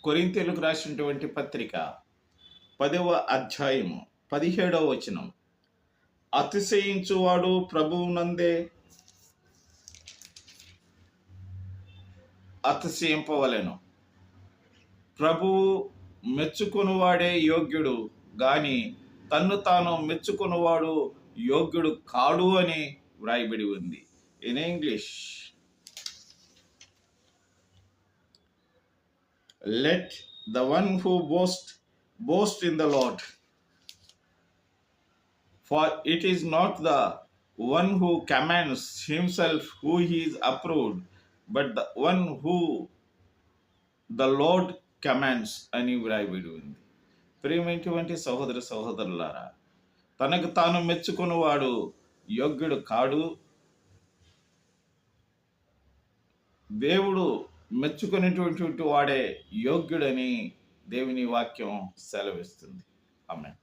కొరింథీయులకు రాసినటువంటి పత్రిక 10వ అధ్యాయము 17వ వచనం. అతిశయించువాడు ప్రభువునందే అతిశయింపవలెను. ప్రభువు మెచ్చుకొనువాడే యోగ్యుడు గాని తన్ను తాను మెచ్చుకొనువాడు యోగ్యుడు కాడు అని వ్రాయబడి ఉంది. In English, let the one who boast in the Lord, for it is not the one who commends himself who he is approved, but the one who the Lord commends అని వ్రాయబడి ఉంది. ప్రియమైనటువంటి సహోదర సహోదరులారా, తనకు తాను మెచ్చుకున్నవాడు యోగ్యుడు కాడు. దేవుడు మెచ్చుకునేటువంటి వాడే యోగ్యుడని దేవుని వాక్యం సెలవిస్తుంది. ఆమేన్.